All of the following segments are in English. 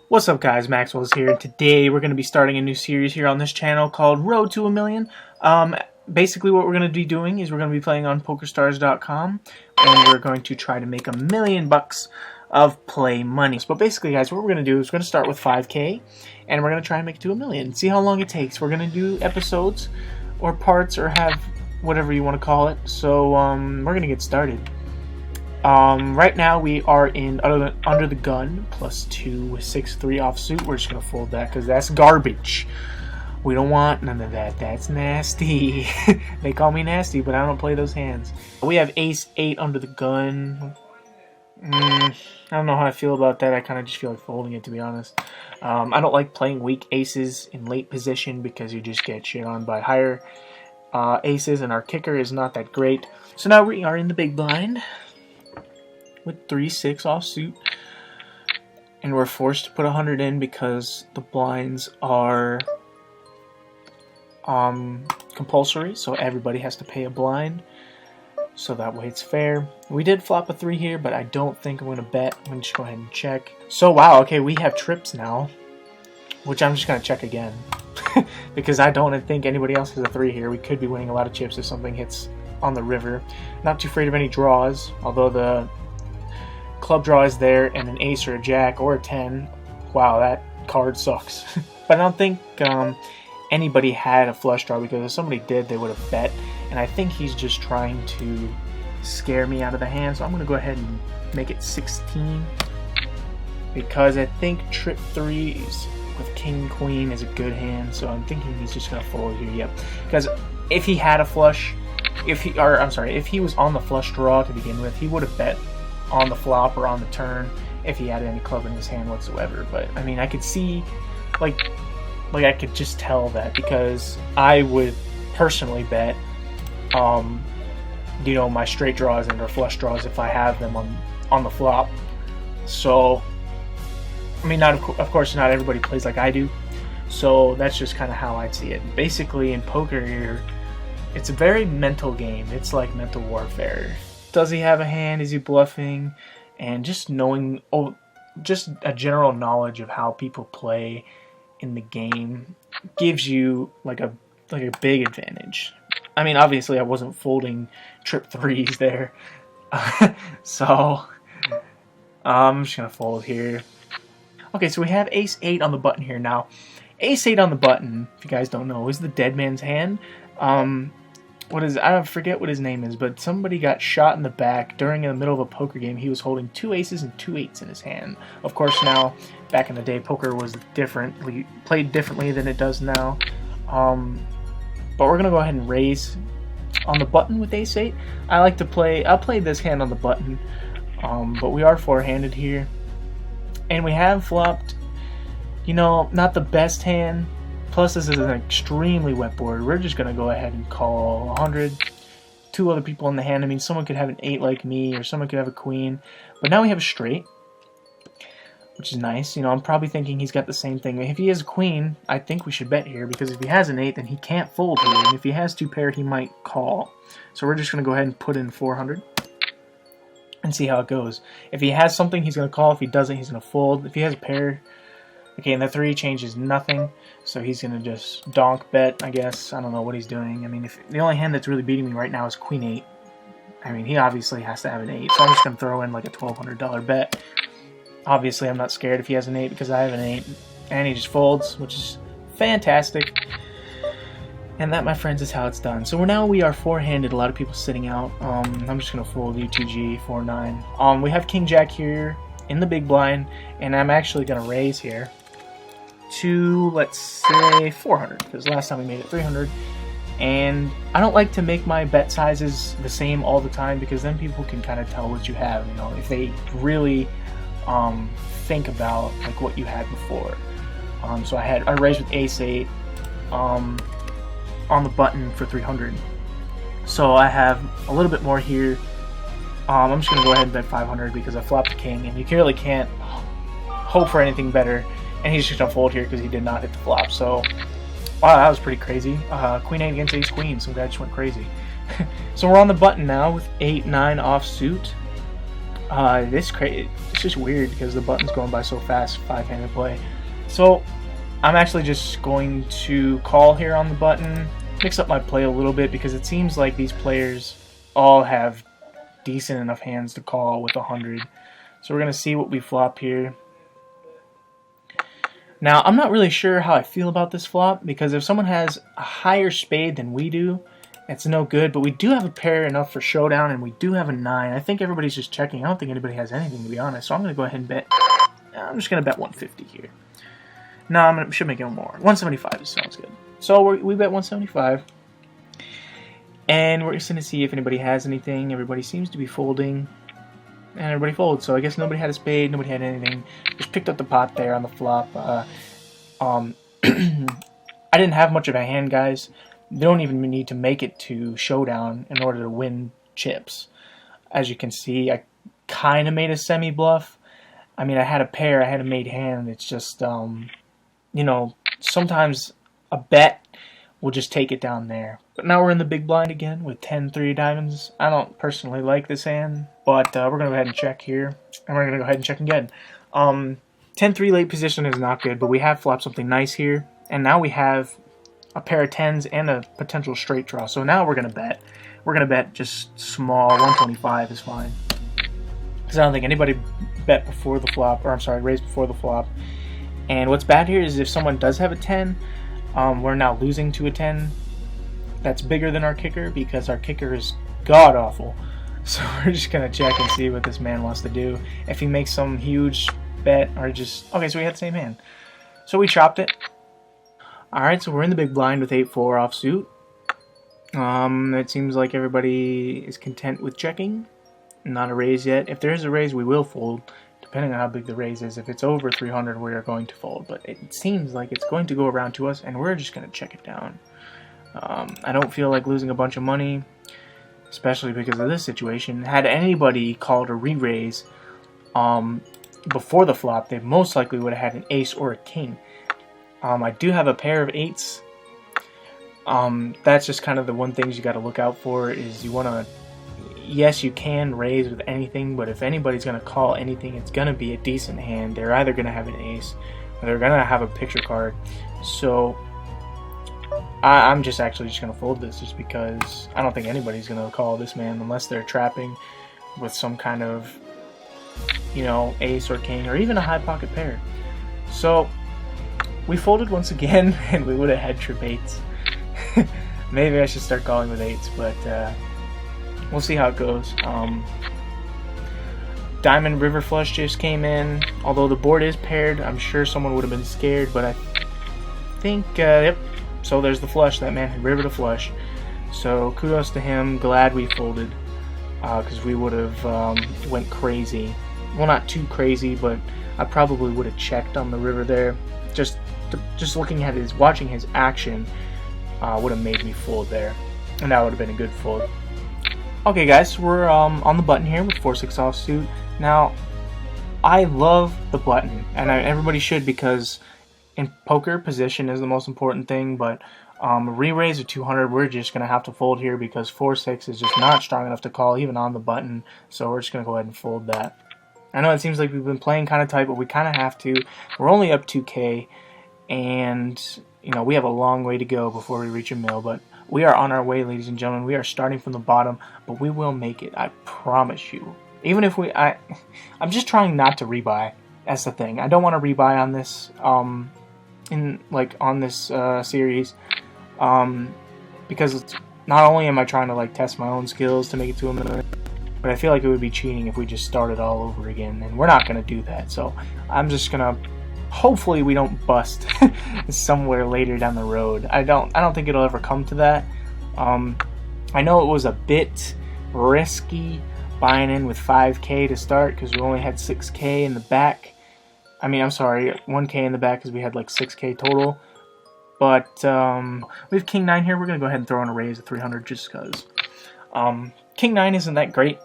What's up guys, Maxwell's here, and today we're going to be starting a new series here on this channel called Road to a Million. Basically what we're going to be doing is we're going to be playing on PokerStars.com, and we're going to try to make $1 million of play money. But basically guys, what we're going to do is we're going to start with 5K, and we're going to try and make it to $1 million. See how long it takes. We're going to do episodes, or parts, or have whatever you want to call it. So we're going to get started. Right now we are in under the gun +2 with 6-3 offsuit. We're just gonna fold that because that's garbage. We don't want none of that. That's nasty. They call me nasty, but I don't play those hands. We have ace-8 under the gun. I don't know how I feel about that. I kind of just feel like folding it, to be honest. I don't like playing weak aces in late position because you just get shit on by higher aces, and our kicker is not that great. So now we are in the big blind with 3-6 offsuit, and we're forced to put 100 in because the blinds are compulsory, so everybody has to pay a blind, so that way it's fair. We did flop a 3 here, but I don't think I'm going to bet. I'm going to just go ahead and check. So wow, okay, we have trips now, which I'm just going to check again because I don't think anybody else has a 3 here. We could be winning a lot of chips if something hits on the river. Not too afraid of any draws, although the club draw is there, and an ace or a jack or a 10. Wow, that card sucks. But I don't think anybody had a flush draw, because if somebody did, they would have bet. And I think he's just trying to scare me out of the hand. So I'm going to go ahead and make it 16, because I think trip 3s with king queen is a good hand. So I'm thinking he's just going to fold here. Yep. Because if he had a flush, if he was on the flush draw to begin with, he would have bet on the flop or on the turn if he had any club in his hand whatsoever. But I mean, I could see, like I could just tell that, because I would personally bet you know, my straight draws and or flush draws if I have them on the flop. So I mean, of course not everybody plays like I do, so that's just kind of how I see it. Basically in poker here, it's a very mental game. It's like mental warfare. Does he have a hand? Is he bluffing? And just knowing, just a general knowledge of how people play in the game gives you like a big advantage. I mean, obviously I wasn't folding trip 3s there, so I'm just gonna fold here. Okay, so we have ace-8 on the button here now. Ace-8 on the button, if you guys don't know, is the dead man's hand. I forget what his name is, but somebody got shot in the back during the middle of a poker game. He was holding 2 aces and 2 8s in his hand. Of course, now, back in the day, poker was played differently than it does now. But we're gonna go ahead and raise on the button with ace-8. I'll play this hand on the button, but we are four-handed here, and we have flopped, you know, not the best hand. Plus, this is an extremely wet board. We're just going to go ahead and call 100. 2 other people in the hand. I mean, someone could have an 8 like me, or someone could have a queen. But now we have a straight, which is nice. You know, I'm probably thinking he's got the same thing. If he has a queen, I think we should bet here, because if he has an 8, then he can't fold here. And if he has 2 paired, he might call. So we're just going to go ahead and put in 400 and see how it goes. If he has something, he's going to call. If he doesn't, he's going to fold. If he has a pair... Okay, and the 3 changes nothing, so he's going to just donk bet, I guess. I don't know what he's doing. I mean, if the only hand that's really beating me right now is queen 8. I mean, he obviously has to have an 8, so I'm just going to throw in like a $1,200 bet. Obviously, I'm not scared if he has an 8, because I have an 8, and he just folds, which is fantastic. And that, my friends, is how it's done. So we are four-handed. A lot of people sitting out. I'm just going to fold UTG 4-9. We have king jack here in the big blind, and I'm actually going to raise here to, let's say, 400, because last time we made it 300. And I don't like to make my bet sizes the same all the time, because then people can kind of tell what you have, you know, if they really think about like what you had before. So I raised with ace-8 on the button for 300. So I have a little bit more here. I'm just going to go ahead and bet 500 because I flopped the king, and you really can't hope for anything better. And he's just going to fold here because he did not hit the flop. So, wow, that was pretty crazy. Queen 8 against ace queen. Some guy just went crazy. So we're on the button now with 8-9 offsuit. It's just weird because the button's going by so fast. Five-handed play. So I'm actually just going to call here on the button, mix up my play a little bit because it seems like these players all have decent enough hands to call with 100. So we're gonna see what we flop here. Now I'm not really sure how I feel about this flop because if someone has a higher spade than we do, it's no good, but we do have a pair enough for showdown, and we do have a 9. I think everybody's just checking. I don't think anybody has anything, to be honest, so I'm going to go ahead and bet. I'm just going to bet 150 here. No, should make it more. 175 sounds good. So we bet 175, and we're just going to see if anybody has anything. Everybody seems to be folding, and everybody folds, so I guess nobody had a spade, nobody had anything. Just picked up the pot there on the flop. I didn't have much of a hand, guys. They don't even need to make it to showdown in order to win chips. As you can see, I kind of made a semi-bluff. I mean, I had a pair, I had a made hand. It's just, you know, sometimes a bet will just take it down there. But now we're in the big blind again with 10-3 diamonds. I don't personally like this hand, but we're going to go ahead and check here. And we're going to go ahead and check again. 10-3 late position is not good, but we have flopped something nice here. And now we have a pair of 10s and a potential straight draw. So now we're going to bet. We're going to bet just small. 125 is fine. Because I don't think anybody bet before the flop, or I'm sorry, raised before the flop. And what's bad here is if someone does have a 10, we're now losing to a 10 that's bigger than our kicker because our kicker is god-awful. So we're just going to check and see what this man wants to do. If he makes some huge bet or just... Okay, so we had the same hand. So we chopped it. Alright, so we're in the big blind with 8-4 offsuit. It seems like everybody is content with checking. Not a raise yet. If there is a raise, we will fold, depending on how big the raise is. If it's over 300, we are going to fold. But it seems like it's going to go around to us, and we're just going to check it down. I don't feel like losing a bunch of money, especially because of this situation. Had anybody called a re-raise before the flop, they most likely would have had an ace or a king. I do have a pair of 8s. That's just kind of the one thing you got to look out for is you want to... Yes, you can raise with anything, but if anybody's going to call anything, it's going to be a decent hand. They're either going to have an ace or they're going to have a picture card. So I'm just actually just going to fold this just because I don't think anybody's going to call this man unless they're trapping with some kind of, you know, ace or king or even a high pocket pair. So we folded once again, and we would have had trip 8s. Maybe I should start calling with 8s, but we'll see how it goes. Diamond River Flush just came in. Although the board is paired, I'm sure someone would have been scared, but I think, yep. So there's the flush. That man had River to flush. So kudos to him. Glad we folded, because we would have went crazy. Well, not too crazy, but I probably would have checked on the river there. Just looking at watching his action would have made me fold there, and that would have been a good fold. Okay, guys, we're on the button here with 4-6 offsuit. Now, I love the button, and everybody should, because in poker, position is the most important thing. But re-raise of 200, we're just gonna have to fold here because 4-6 is just not strong enough to call even on the button. So we're just gonna go ahead and fold that. I know it seems like we've been playing kind of tight, but we kind of have to. We're only up 2K, and you know we have a long way to go before we reach a mil. But we are on our way, ladies and gentlemen. We are starting from the bottom, but we will make it. I promise you. Even if I'm just trying not to rebuy. That's the thing. I don't want to rebuy on this, on this series, because not only am I trying to test my own skills to make it to a million, but I feel like it would be cheating if we just started all over again, and we're not going to do that. So I'm just going to, hopefully we don't bust somewhere later down the road. I don't think it'll ever come to that. I know it was a bit risky buying in with 5K to start because we only had 6K in the back. I mean, I'm sorry, 1K in the back because we had 6K total. But we have King 9 here. We're going to go ahead and throw in a raise of 300 just because. King 9 isn't that great,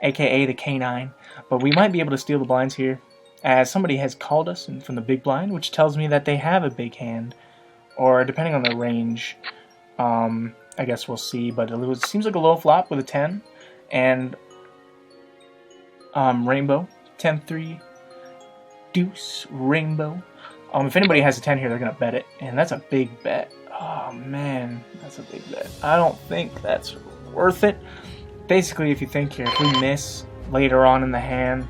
aka the K9, but we might be able to steal the blinds here, as somebody has called us from the big blind, which tells me that they have a big hand, or depending on their range, I guess we'll see. But it seems like a low flop with a 10, and Rainbow, 10-3, deuce, rainbow. If anybody has a 10 here, they're going to bet it, and that's a big bet. Oh, man, that's a big bet. I don't think that's worth it. Basically, if you think here, if we miss later on in the hand,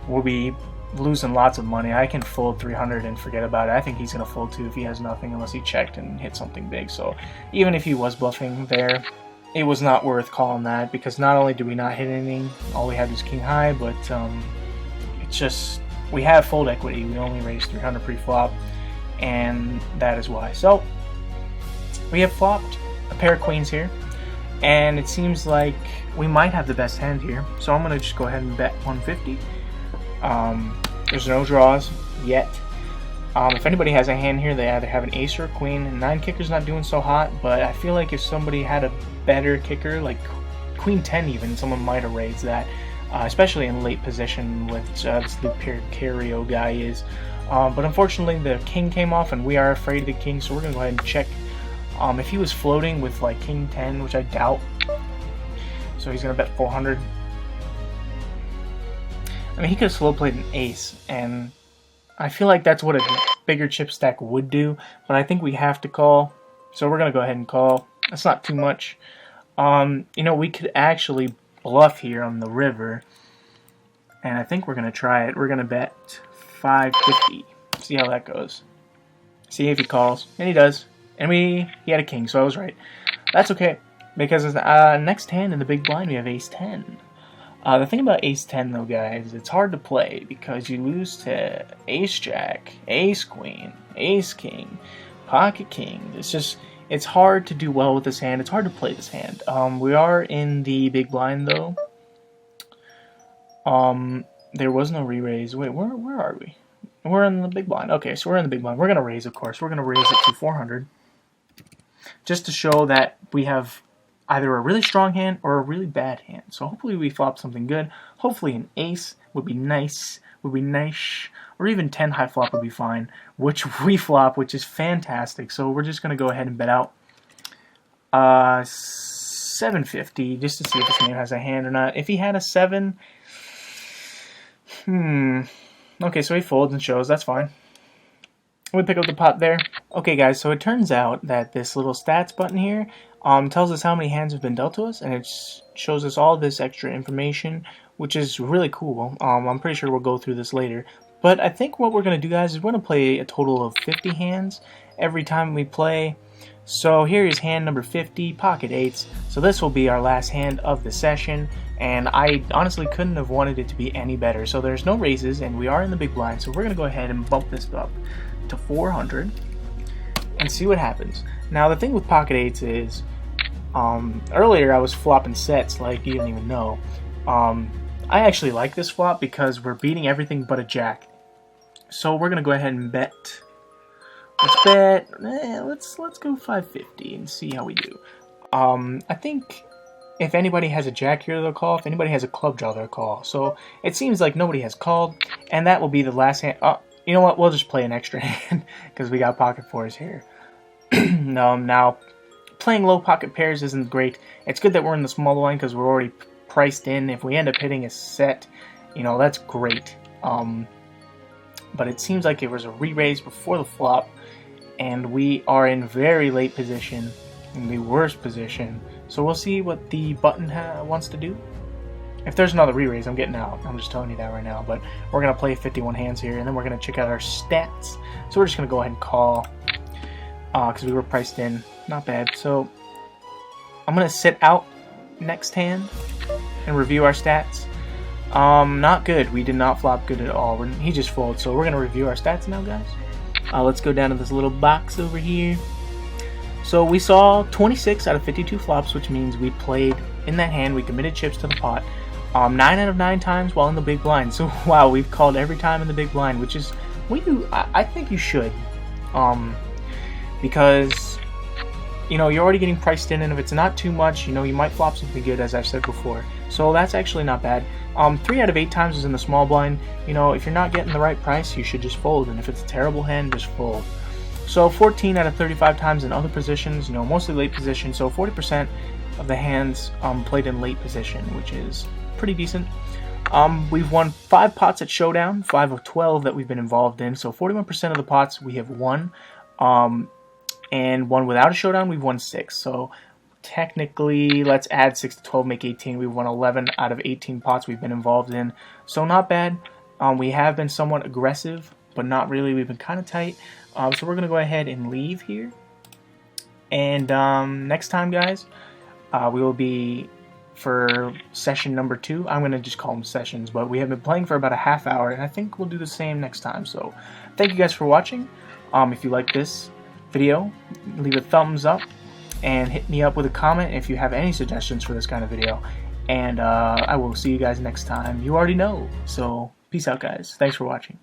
we'll be losing lots of money. I can fold 300 and forget about it. I think he's going to fold too if he has nothing, unless he checked and hit something big. So even if he was bluffing there, it was not worth calling that, because not only did we not hit anything, all we had was king high, but it's just, we have fold equity. We only raised 300 pre-flop, and that is why. So we have flopped a pair of queens here, and it seems like we might have the best hand here. So I'm going to just go ahead and bet 150. There's no draws yet. If anybody has a hand here, they either have an ace or a queen. And 9 kicker's not doing so hot, but I feel like if somebody had a better kicker, like queen 10 even, someone might have raised that, especially in late position with this Lucario guy is. But unfortunately, the king came off, and we are afraid of the king, so we're going to go ahead and check. If he was floating with like king 10, which I doubt, so he's going to bet 400. I mean, he could have slow played an ace, and I feel like that's what a bigger chip stack would do, but I think we have to call, so we're going to go ahead and call. That's not too much. You know, we could actually bluff here on the river, and I think we're going to try it. We're going to bet 550. See how that goes. See if he calls, and he does. And he had a king, so I was right. That's okay, because next hand in the big blind we have ace 10. The thing about ace 10 though, guys, it's hard to play because you lose to ace jack, ace queen, ace king, pocket king. It's hard to do well with this hand. It's hard to play this hand. We are in the big blind though. There was no re-raise. Wait, where are we? We're in the big blind. Okay, so we're in the big blind. We're gonna raise, of course. We're gonna raise it to 400, just to show that we have either a really strong hand or a really bad hand. So hopefully we flop something good. Hopefully an ace would be nice, or even 10 high flop would be fine, which we flop, which is fantastic. So we're just going to go ahead and bet out 750 just to see if this man has a hand or not. If he had a 7, okay, so he folds and shows, that's fine. We pick up the pot there. Okay guys, so it turns out that this little stats button here tells us how many hands have been dealt to us, and it shows us all this extra information, which is really cool. I'm pretty sure we'll go through this later. But I think what we're going to do, guys, is we're going to play a total of 50 hands every time we play. So here is hand number 50, pocket 8s. So this will be our last hand of the session, and I honestly couldn't have wanted it to be any better. So there's no raises, and we are in the big blind, so we're going to go ahead and bump this up to 400 and see what happens. Now the thing with pocket 8s is, earlier I was flopping sets like you didn't even know. I actually like this flop because we're beating everything but a jack. So we're gonna go ahead and bet. Let's bet. Let's go 550 and see how we do. I think if anybody has a jack here, they'll call. If anybody has a club draw, they'll call. So it seems like nobody has called, and that will be the last hand. You know what? We'll just play an extra hand because we got pocket 4s here. Now, playing low pocket pairs isn't great. It's good that we're in the small line because we're already priced in. If we end up hitting a set, you know, that's great. But it seems like it was a re-raise before the flop, and we are in very late position, in the worst position. So we'll see what the button wants to do. If there's another re-raise, I'm getting out. I'm just telling you that right now. But we're going to play 51 hands here, and then we're going to check out our stats. So we're just going to go ahead and call, because we were priced in. Not bad. So I'm going to sit out next hand and review our stats. Not good. We did not flop good at all. He just folded. So we're going to review our stats now, guys. Let's go down to this little box over here. So we saw 26 out of 52 flops, which means we played in that hand. We committed chips to the pot 9 out of 9 times while in the big blind. So wow, we've called every time in the big blind, which is I think you should, because you know you're already getting priced in, and if it's not too much, you know you might flop something good, as I've said before. So that's actually not bad. 3 out of 8 times is in the small blind. You know, if you're not getting the right price, you should just fold, and if it's a terrible hand, just fold. So 14 out of 35 times in other positions, you know, mostly late position. So 40% of the hands played in late position, which is pretty decent. We've won 5 pots at Showdown, 5 of 12 that we've been involved in, so 41% of the pots we have won. And one without a Showdown, we've won 6. So technically, let's add 6 to 12, make 18. We've won 11 out of 18 pots we've been involved in, so not bad. We have been somewhat aggressive, but not really. We've been kind of tight. So we're going to go ahead and leave here. And next time, guys, we will be for session number 2. I'm going to just call them sessions, but we have been playing for about a half hour, and I think we'll do the same next time. So thank you guys for watching. If you like this video, leave a thumbs up and hit me up with a comment if you have any suggestions for this kind of video. And I will see you guys next time. You already know. So peace out, guys. Thanks for watching.